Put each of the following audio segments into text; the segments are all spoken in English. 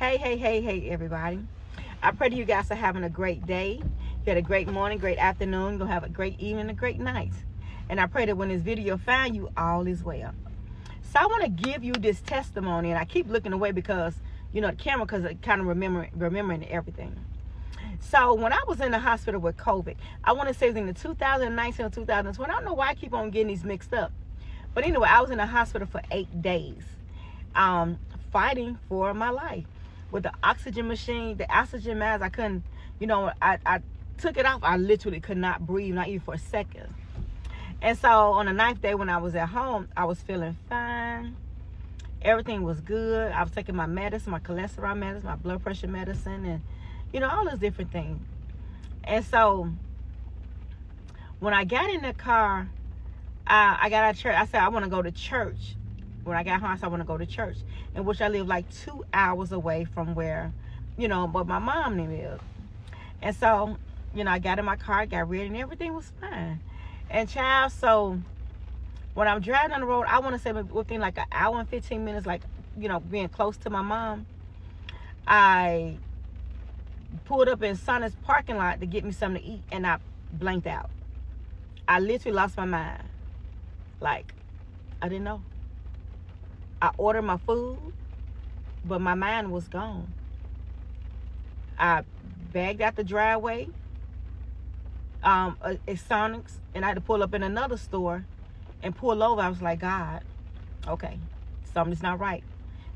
Hey, everybody. I pray that you guys are having a great day. You had a great morning, great afternoon. You're going to have a great evening, a great night. And I pray that when this video finds you, all is well. So I want to give you this testimony, and I keep looking away because, the camera, because I kind of remembering everything. So when I was in the hospital with COVID, I want to say it was in the 2019 or 2020. I don't know why I keep on getting these mixed up. But anyway, I was in the hospital for 8 days, fighting for my life. With the oxygen machine, the oxygen mask, I couldn't, I took it off. I literally could not breathe, not even for a second. And so on the 9th day when I was at home, I was feeling fine. Everything was good. I was taking my medicine, my cholesterol medicine, my blood pressure medicine, and, all those different things. And so when I got in the car, I got out of church. I said, I want to go to church. When I got home, I said, I want to go to church, in which I live like 2 hours away from where, but my mom lived. And so, I got in my car, got ready, and everything was fine. And child, so when I'm driving on the road, I want to say within like an hour and 15 minutes, like, being close to my mom, I pulled up in Sonia's parking lot to get me something to eat, and I blanked out. I literally lost my mind. Like, I didn't know. I ordered my food, but my mind was gone. I bagged out the driveway at Sonic's, and I had to pull up in another store and pull over. I was like, God, okay, something's not right.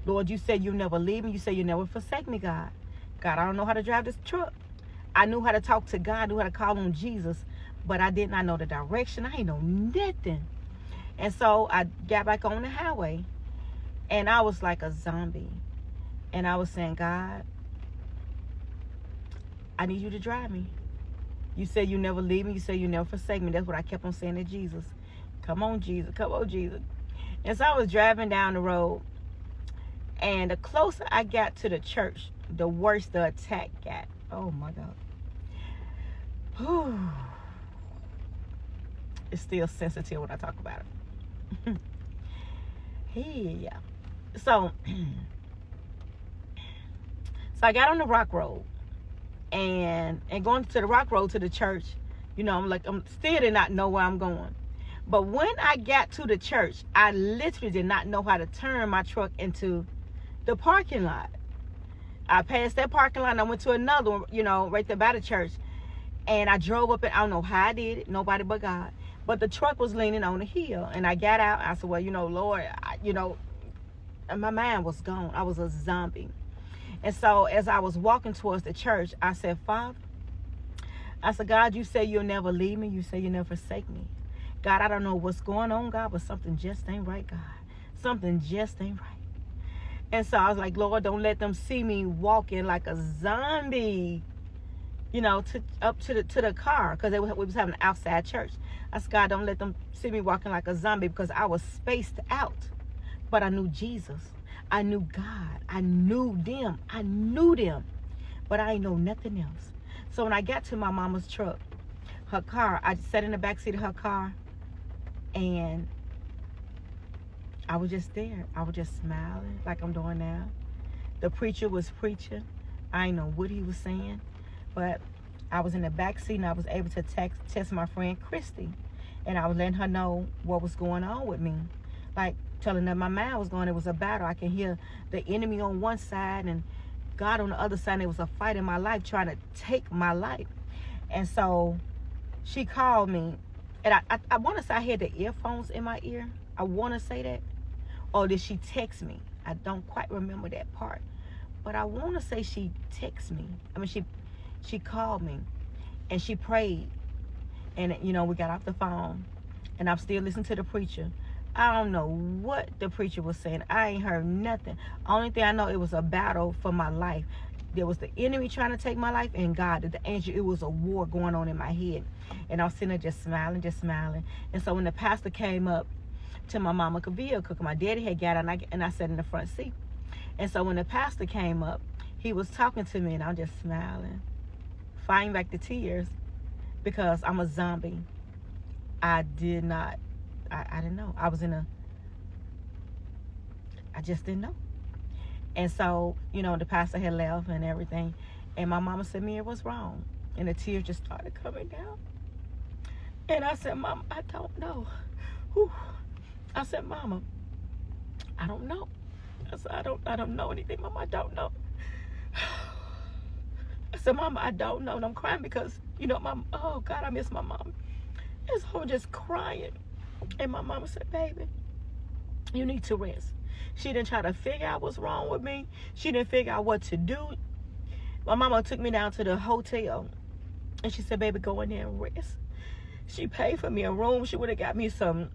Lord, you said you'll never leave me. You said you'll never forsake me, God. God, I don't know how to drive this truck. I knew how to talk to God, knew how to call on Jesus, but I did not know the direction. I ain't know nothing. And so I got back on the highway. And I was like a zombie. And I was saying, God, I need you to drive me. You said you never leave me. You said you never forsake me. That's what I kept on saying to Jesus. Come on, Jesus. Come on, Jesus. And so I was driving down the road. And the closer I got to the church, the worse the attack got. Oh, my God. Whew. It's still sensitive when I talk about it. Yeah. So I got on the rock road, and going to the rock road to the church, I'm still did not know where I'm going. But when I got to the church, I literally did not know how to turn my truck into the parking lot. I passed that parking lot and I went to another one, right there by the church. And I drove up, and I don't know how I did it, nobody but God. But the truck was leaning on the hill, and I got out. I said, well, Lord, and my mind was gone. I was a zombie. And so as I was walking towards the church, I said, Father, I said, God, you say you'll never leave me. You say you'll never forsake me. God, I don't know what's going on, God, but something just ain't right, God. Something just ain't right. And so I was like, Lord, don't let them see me walking like a zombie, up to the car, because we was having an outside church. I said, God, don't let them see me walking like a zombie, because I was spaced out. But I knew Jesus. I knew God. I knew them. But I ain't know nothing else. So when I got to my mama's truck, her car, I sat in the back seat of her car, and I was just there. I was just smiling like I'm doing now. The preacher was preaching. I didn't know what he was saying, but I was in the back seat, and I was able to text my friend Christy, and I was letting her know what was going on with me, like telling her my mind was going. It was a battle. I can hear the enemy on one side and God on the other side. It was a fight in my life trying to take my life. And so she called me, and I want to say I had the earphones in my ear. I want to say that. Or did she text me? I don't quite remember that part. But I want to say she texted me. I mean, she called me, and she prayed. And, we got off the phone, and I'm still listening to the preacher. I don't know what the preacher was saying. I ain't heard nothing. Only thing I know, it was a battle for my life. There was the enemy trying to take my life, and God, the angel. It was a war going on in my head. And I was sitting there just smiling. And so when the pastor came up to my mama's vehicle, because my daddy had got out, and I sat in the front seat. And so when the pastor came up, he was talking to me, and I'm just smiling, fighting back the tears, because I'm a zombie. I didn't know. I just didn't know. And so, you know, the pastor had left and everything. And my mama said, Mary, what's wrong? And the tears just started coming down. And I said, Mama, I don't know. Whew. I said, Mama, I don't know. I said, I don't know anything, Mama, I don't know. I said, Mama, I don't know. And I'm crying because, you know, oh God, I miss my mom. And so I'm just crying. And my mama said, baby, you need to rest. She didn't try to figure out what's wrong with me. She didn't figure out what to do. My mama took me down to the hotel. And she said, baby, go in there and rest. She paid for me a room. She would have got me some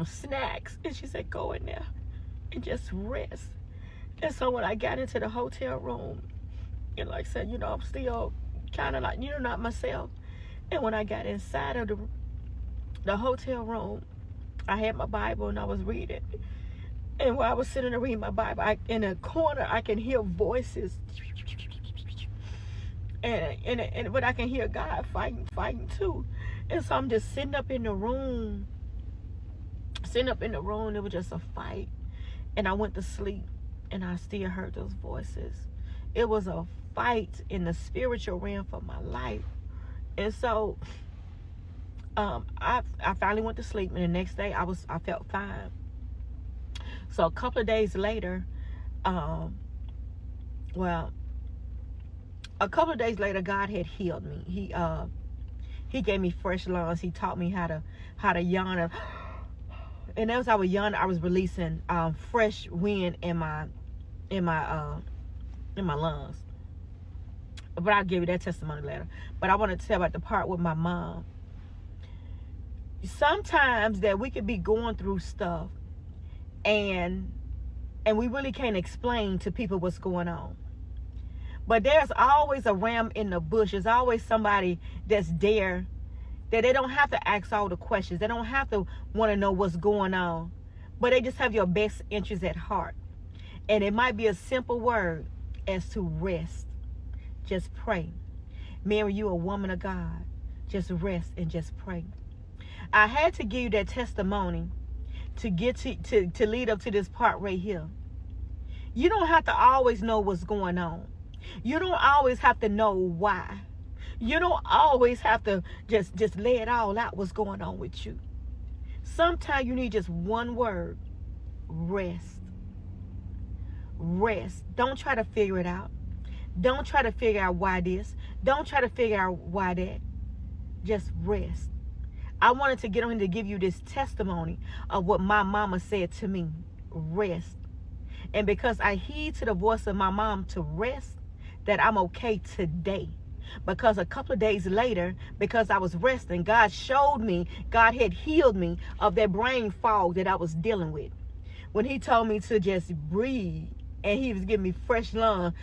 snacks. And she said, go in there and just rest. And so when I got into the hotel room, and like I said, you know, I'm still kind of like, you know, not myself. And when I got inside of the hotel room, I had my Bible and I was reading. And while I was sitting there reading my Bible, in a corner, I can hear voices. But I can hear God fighting too. And so I'm just sitting up in the room. It was just a fight. And I went to sleep. And I still heard those voices. It was a fight in the spiritual realm for my life. And so I finally went to sleep. And the next day I felt fine. So a couple of days later, God had healed me. He gave me fresh lungs. He taught me how to yawn. And as I was yawning, I was releasing fresh wind in my lungs. But I'll give you that testimony later. But I want to tell about the part with my mom. Sometimes that we could be going through stuff and we really can't explain to people what's going on. But there's always a ram in the bush. There's always somebody that's there that they don't have to ask all the questions. They don't have to want to know what's going on. But they just have your best interests at heart. And it might be a simple word as to rest. Just pray. Mary, you a woman of God. Just rest and just pray. I had to give you that testimony to get to lead up to this part right here. You don't have to always know what's going on. You don't always have to know why. You don't always have to just lay it all out what's going on with you. Sometimes you need just one word. Rest. Rest. Don't try to figure it out. Don't try to figure out why this. Don't try to figure out why that. Just rest. I wanted to get on here to give you this testimony of what my mama said to me. Rest. And because I heed to the voice of my mom to rest, that I'm okay today. Because a couple of days later, because I was resting, God showed me, God had healed me of that brain fog that I was dealing with. When he told me to just breathe, and he was giving me fresh lungs.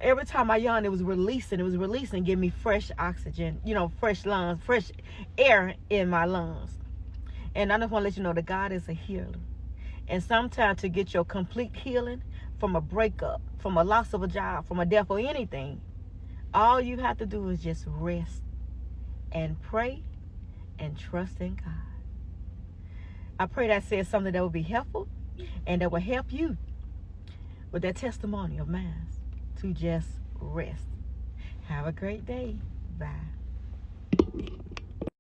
Every time I yawned, it was releasing, giving me fresh oxygen, fresh lungs, fresh air in my lungs. And I just want to let you know that God is a healer. And sometimes to get your complete healing from a breakup, from a loss of a job, from a death or anything, all you have to do is just rest and pray and trust in God. I pray that says something that will be helpful and that will help you with that testimony of mine to just rest. Have a great day. Bye.